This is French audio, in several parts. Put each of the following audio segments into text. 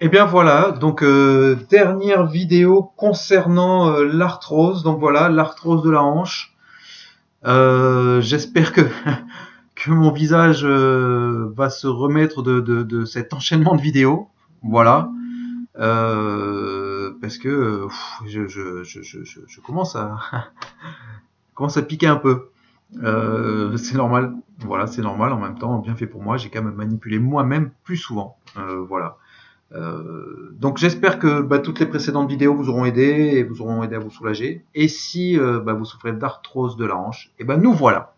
Et bien voilà, donc dernière vidéo concernant l'arthrose. Donc voilà, l'arthrose de la hanche. J'espère que que mon visage va se remettre de cet enchaînement de vidéos. Voilà. Parce que je commence à commence à piquer un peu. C'est normal. Voilà, c'est normal. En même temps, bien fait pour moi. J'ai quand même manipulé moi-même plus souvent. Voilà. Donc j'espère que toutes les précédentes vidéos vous auront aidé et vous auront aidé à vous soulager. Et si vous souffrez d'arthrose de la hanche, et nous voilà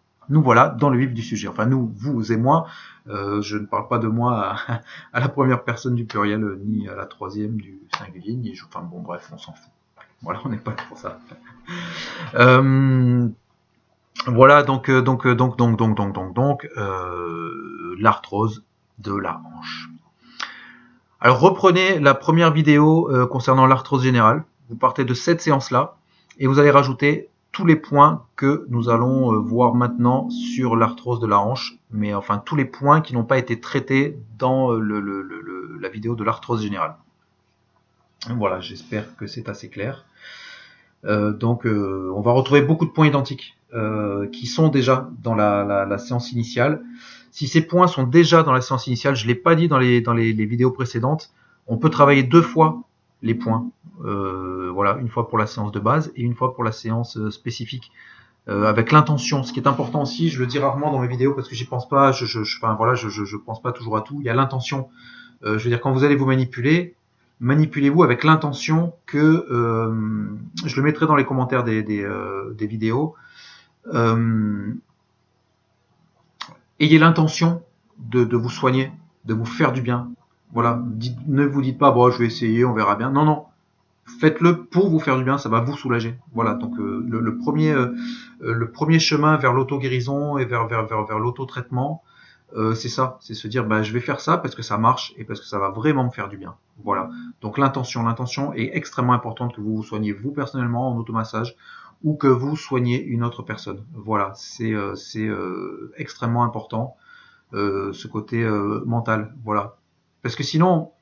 dans le vif du sujet. Enfin nous, vous et moi. Je ne parle pas de moi à la première personne du pluriel, ni à la troisième du singulier, ni enfin bon bref, on s'en fout. Voilà, on n'est pas là pour ça. Voilà donc l'arthrose de la hanche. Alors reprenez la première vidéo concernant l'arthrose générale. Vous partez de cette séance-là et vous allez rajouter tous les points que nous allons voir maintenant sur l'arthrose de la hanche, mais enfin tous les points qui n'ont pas été traités dans la vidéo de l'arthrose générale. Voilà, j'espère que c'est assez clair. On va retrouver beaucoup de points identiques qui sont déjà dans la séance initiale. Si ces points sont déjà dans la séance initiale, je ne l'ai pas dit dans les vidéos précédentes, on peut travailler 2 fois les points. Voilà, une fois pour la séance de base et une fois pour la séance spécifique. Avec l'intention, ce qui est important aussi, je le dis rarement dans mes vidéos parce que j'y pense pas, je pense pas toujours à tout. Il y a l'intention. Je veux dire, quand vous allez vous manipuler, manipulez-vous avec l'intention que je le mettrai dans les commentaires des vidéos. Ayez l'intention de vous soigner, de vous faire du bien. Voilà, ne vous dites pas bon, je vais essayer, on verra bien. Non, non, faites-le pour vous faire du bien, ça va vous soulager. Voilà, donc le premier chemin vers l'auto-guérison et vers l'auto-traitement, c'est ça, c'est se dire je vais faire ça parce que ça marche et parce que ça va vraiment me faire du bien. Voilà. Donc l'intention est extrêmement importante, que vous vous soignez vous personnellement en automassage ou que vous soignez une autre personne. Voilà, c'est extrêmement important ce côté mental. Voilà. Parce que sinon,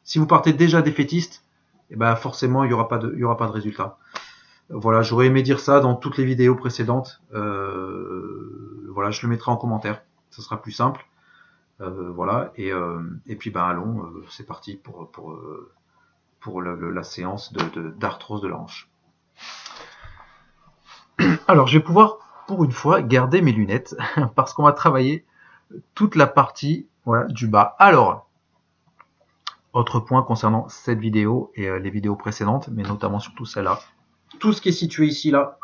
si vous partez déjà défaitiste, forcément il y aura pas de résultat. Voilà, j'aurais aimé dire ça dans toutes les vidéos précédentes. Voilà, je le mettrai en commentaire. Ce sera plus simple. Voilà, et puis allons, c'est parti pour la séance d'arthrose de la hanche. Alors, je vais pouvoir, pour une fois, garder mes lunettes, parce qu'on va travailler toute la partie du bas. Alors, autre point concernant cette vidéo et les vidéos précédentes, mais notamment surtout celle-là. Tout ce qui est situé ici, là,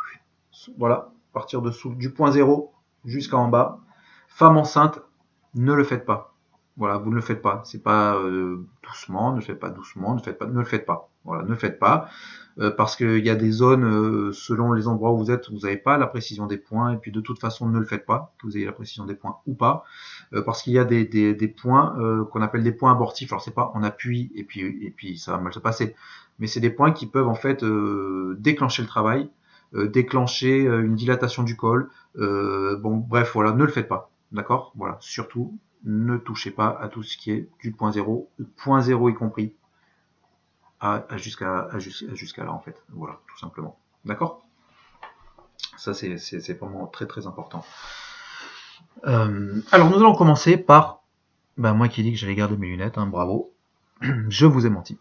voilà, à partir du point 0 jusqu'en bas. Femme enceinte, ne le faites pas. Voilà, vous ne le faites pas. C'est pas doucement, ne le faites pas doucement, ne le faites pas. Voilà, ne le faites pas. Parce qu'il y a des zones, selon les endroits où vous êtes, vous n'avez pas la précision des points, et puis de toute façon, ne le faites pas, que vous ayez la précision des points ou pas, parce qu'il y a des points qu'on appelle des points abortifs. Alors c'est pas on appuie et puis ça va mal se passer, mais c'est des points qui peuvent en fait déclencher le travail, déclencher une dilatation du col. Bref, voilà, ne le faites pas, d'accord? Voilà, surtout ne touchez pas à tout ce qui est du point 0 y compris. Jusqu'à là en fait, voilà, tout simplement, d'accord. Ça c'est vraiment très très important. Alors nous allons commencer par moi qui ai dit que j'allais garder mes lunettes, hein, bravo. Je vous ai menti,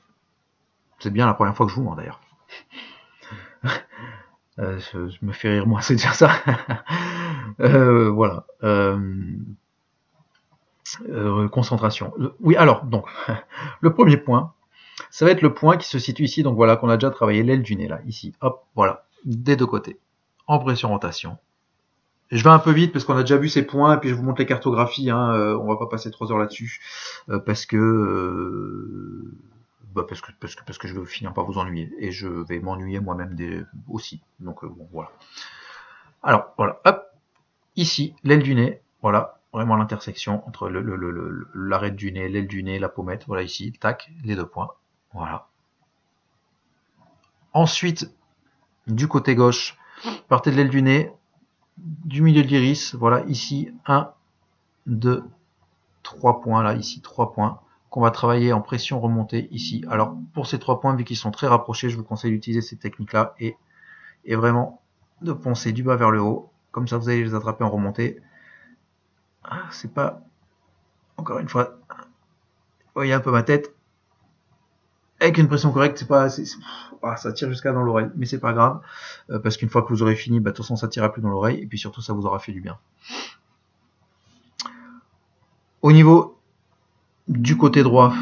c'est bien la première fois que je vous mens d'ailleurs. Je me fais rire moi, c'est dire ça. Voilà. Concentration. Oui, alors donc le premier point, ça va être le point qui se situe ici, donc voilà, qu'on a déjà travaillé, l'aile du nez, là, ici, hop, voilà, des deux côtés, en pression-rotation. Je vais un peu vite, parce qu'on a déjà vu ces points, et puis je vous montre les cartographies, hein, on va pas passer 3 heures là-dessus, parce que je vais finir par vous ennuyer, et je vais m'ennuyer moi-même aussi, donc bon, voilà. Alors, voilà, hop, ici, l'aile du nez, voilà, vraiment l'intersection entre l'arête du nez, l'aile du nez, la pommette, voilà ici, tac, les 2 points. Voilà. Ensuite, du côté gauche, partez de l'aile du nez, du milieu de l'iris, voilà, ici, 1, 2, 3 points, là, ici, 3 points, qu'on va travailler en pression remontée ici. Alors pour ces 3 points, vu qu'ils sont très rapprochés, je vous conseille d'utiliser cette technique-là et vraiment de poncer du bas vers le haut. Comme ça, vous allez les attraper en remontée. C'est pas, encore une fois, vous voyez un peu ma tête. Avec une pression correcte, c'est pas, ça tire jusqu'à dans l'oreille, mais c'est pas grave, parce qu'une fois que vous aurez fini, de toute façon, ça tirera plus dans l'oreille, et puis surtout, ça vous aura fait du bien. Au niveau du côté droit,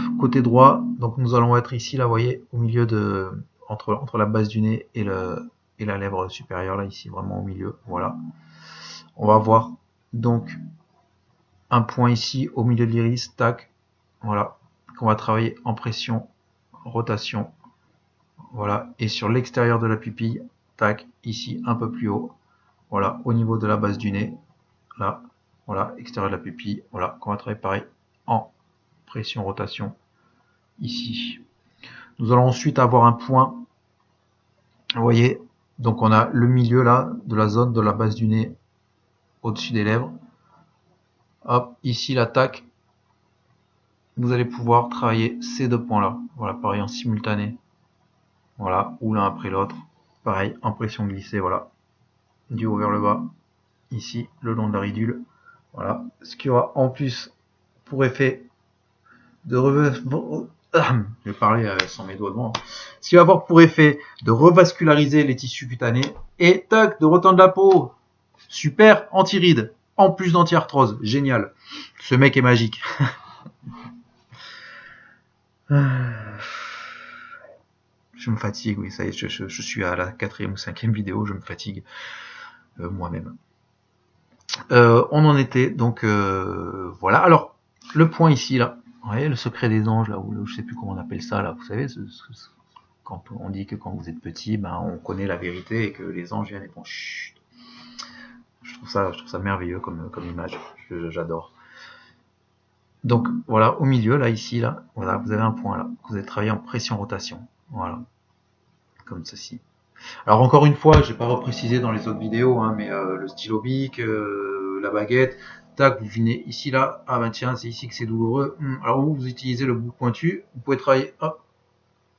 donc nous allons être ici, là, vous voyez, au milieu de, entre la base du nez et la lèvre supérieure, là, ici, vraiment au milieu, voilà. On va avoir donc un point ici au milieu de l'iris, tac, voilà, qu'on va travailler en pression, rotation, voilà, et sur l'extérieur de la pupille, tac, ici un peu plus haut, voilà, au niveau de la base du nez, là, voilà, extérieur de la pupille, voilà, qu'on va travailler pareil en pression, rotation, ici. Nous allons ensuite avoir un point, vous voyez, donc on a le milieu là, de la zone de la base du nez, au-dessus des lèvres, hop, ici l'attaque, vous allez pouvoir travailler ces 2 points là, voilà, pareil en simultané, voilà, ou l'un après l'autre, pareil en pression glissée, voilà, du haut vers le bas, ici, le long de la ridule, voilà, ce qui aura en plus pour effet de je vais parler sans mes doigts devant, ce qui va avoir pour effet de revasculariser les tissus cutanés et tac, de retendre la peau, super, anti-rides, en plus d'anti-arthrose, génial, ce mec est magique. Je me fatigue, oui, ça y est, je suis à la 4e ou 5e vidéo, je me fatigue moi-même. On en était, donc voilà. Alors, le point ici, là, vous voyez, le secret des anges, là, ou je sais plus comment on appelle ça, là, vous savez, quand on dit que quand vous êtes petit, ben, on connaît la vérité et que les anges viennent et font chut. Je trouve ça merveilleux comme image, j'adore. Donc voilà, au milieu, là, ici, là, voilà, vous avez un point là, vous allez travailler en pression-rotation, voilà, comme ceci. Alors encore une fois, je n'ai pas reprécisé dans les autres vidéos, hein, mais le stylo bic, la baguette, tac, vous venez ici, là, ah ben tiens, c'est ici que c'est douloureux. Alors vous utilisez le bout pointu, vous pouvez travailler, hop,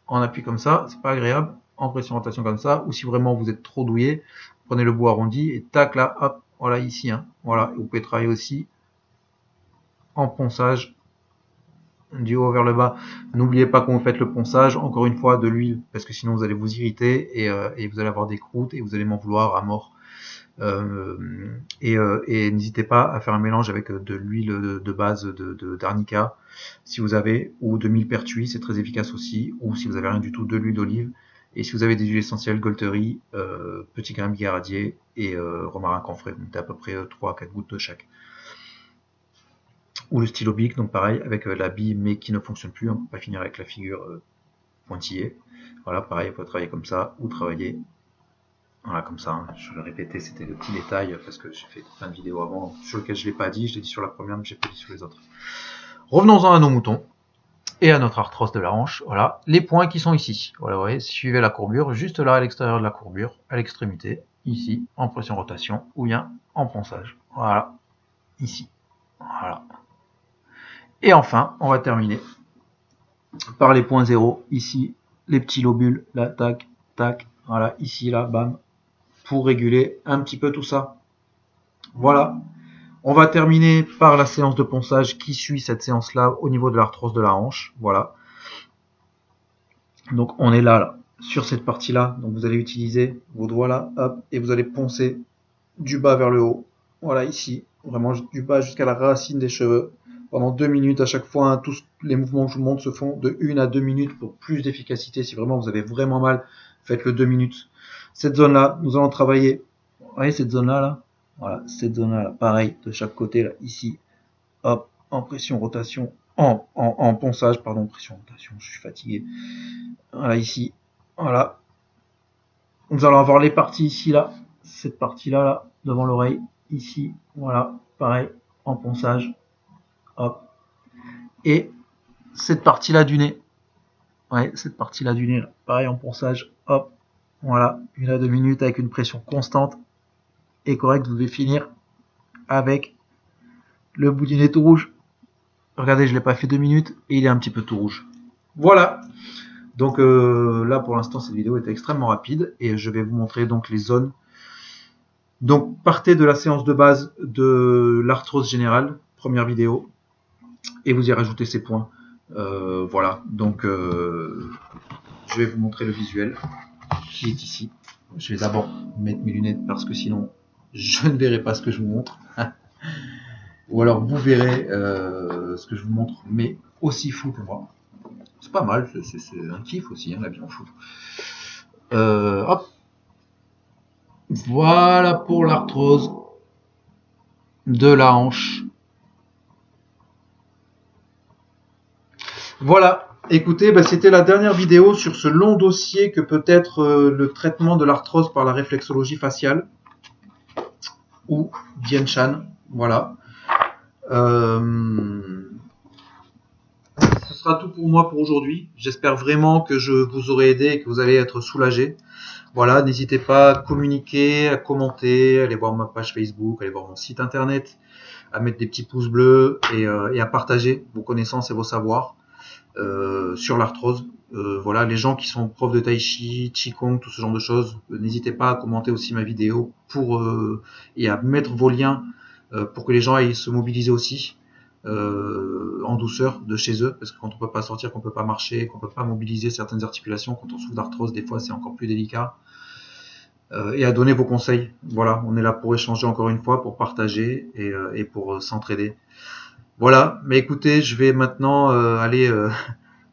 en appui comme ça, c'est pas agréable, en pression-rotation comme ça, ou si vraiment vous êtes trop douillé, prenez le bout arrondi, et tac, là, hop, voilà, ici, hein, voilà, et vous pouvez travailler aussi en ponçage, du haut vers le bas. N'oubliez pas quand vous faites le ponçage, encore une fois, de l'huile, parce que sinon vous allez vous irriter et vous allez avoir des croûtes et vous allez m'en vouloir à mort. Et n'hésitez pas à faire un mélange avec de l'huile de base d'arnica, si vous avez, ou de millepertuis, c'est très efficace aussi, ou si vous avez rien du tout, de l'huile d'olive. Et si vous avez des huiles essentielles, Golterie, petit grain bigaradier et romarin camphré, vous mettez à peu près 3 à 4 gouttes de chaque. Ou le stylo bic, donc pareil, avec la bille mais qui ne fonctionne plus, on ne peut pas finir avec la figure pointillée. Voilà, pareil, on peut travailler comme ça, ou travailler, voilà, comme ça, hein. Je vais répéter, c'était le petit détail, parce que j'ai fait plein de vidéos avant, sur lesquelles je ne l'ai pas dit, je l'ai dit sur la première, mais je n'ai pas dit sur les autres. Revenons-en à nos moutons, et à notre arthrose de la hanche, voilà, les points qui sont ici, voilà, vous voyez, suivez la courbure, juste là à l'extérieur de la courbure, à l'extrémité, ici, en pression-rotation, ou bien en ponçage, voilà, ici, voilà. Et enfin, on va terminer par les points 0, ici, les petits lobules, là, tac, tac, voilà, ici, là, bam, pour réguler un petit peu tout ça. Voilà. On va terminer par la séance de ponçage qui suit cette séance-là au niveau de l'arthrose de la hanche. Voilà. Donc, on est là, sur cette partie-là. Donc, vous allez utiliser vos doigts là, hop, et vous allez poncer du bas vers le haut. Voilà, ici, vraiment du bas jusqu'à la racine des cheveux. Pendant 2 minutes à chaque fois, hein, tous les mouvements que je vous montre se font de 1 à 2 minutes pour plus d'efficacité. Si vraiment vous avez vraiment mal, faites-le 2 minutes. Cette zone-là, nous allons travailler. Vous voyez cette zone-là, là, voilà, cette zone-là, là, pareil, de chaque côté, là, ici, hop, en pression, rotation, en ponçage, pardon, pression, rotation, je suis fatigué. Voilà, ici, voilà. Nous allons avoir les parties ici, là, cette partie-là, là, devant l'oreille, ici, voilà, pareil, en ponçage. Hop. Et cette partie-là du nez. Ouais, cette partie-là du nez, là. Pareil en ponçage. Hop. Voilà. 1 à 2 minutes avec une pression constante et correcte. Vous devez finir avec le bout du nez tout rouge. Regardez, je l'ai pas fait 2 minutes et il est un petit peu tout rouge. Voilà. Donc là, pour l'instant, cette vidéo est extrêmement rapide et je vais vous montrer donc les zones. Donc, partez de la séance de base de l'arthrose générale, première vidéo, et vous y rajoutez ces points. Voilà. Donc, je vais vous montrer le visuel qui est ici. Je vais d'abord mettre mes lunettes parce que sinon, je ne verrai pas ce que je vous montre. Ou alors, vous verrez ce que je vous montre, mais aussi flou que moi. C'est pas mal, c'est un kiff aussi, hein, la bien flou. Hop. Voilà pour l'arthrose de la hanche. Voilà, écoutez, bah, c'était la dernière vidéo sur ce long dossier que peut être le traitement de l'arthrose par la réflexologie faciale ou Dien Shan. Voilà. Ce sera tout pour moi pour aujourd'hui. J'espère vraiment que je vous aurai aidé et que vous allez être soulagés. Voilà, n'hésitez pas à communiquer, à commenter, à aller voir ma page Facebook, à aller voir mon site internet, à mettre des petits pouces bleus et à partager vos connaissances et vos savoirs sur l'arthrose. Voilà, les gens qui sont profs de tai chi, qigong, tout ce genre de choses, n'hésitez pas à commenter aussi ma vidéo et à mettre vos liens pour que les gens aillent se mobiliser aussi en douceur de chez eux, parce que quand on peut pas sortir, qu'on peut pas marcher, qu'on peut pas mobiliser certaines articulations, quand on souffre d'arthrose, des fois c'est encore plus délicat. Et à donner vos conseils. Voilà, on est là pour échanger encore une fois, pour partager et pour s'entraider. Voilà, mais écoutez, je vais maintenant aller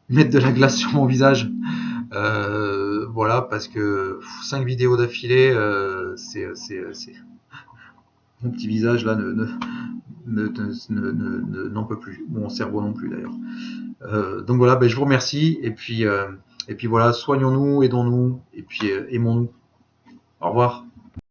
mettre de la glace sur mon visage. Voilà, parce que 5 vidéos d'affilée, mon petit visage là n'en peut plus. Mon cerveau non plus d'ailleurs. Donc voilà, ben, je vous remercie et puis voilà, soignons-nous, aidons-nous et puis aimons-nous. Au revoir.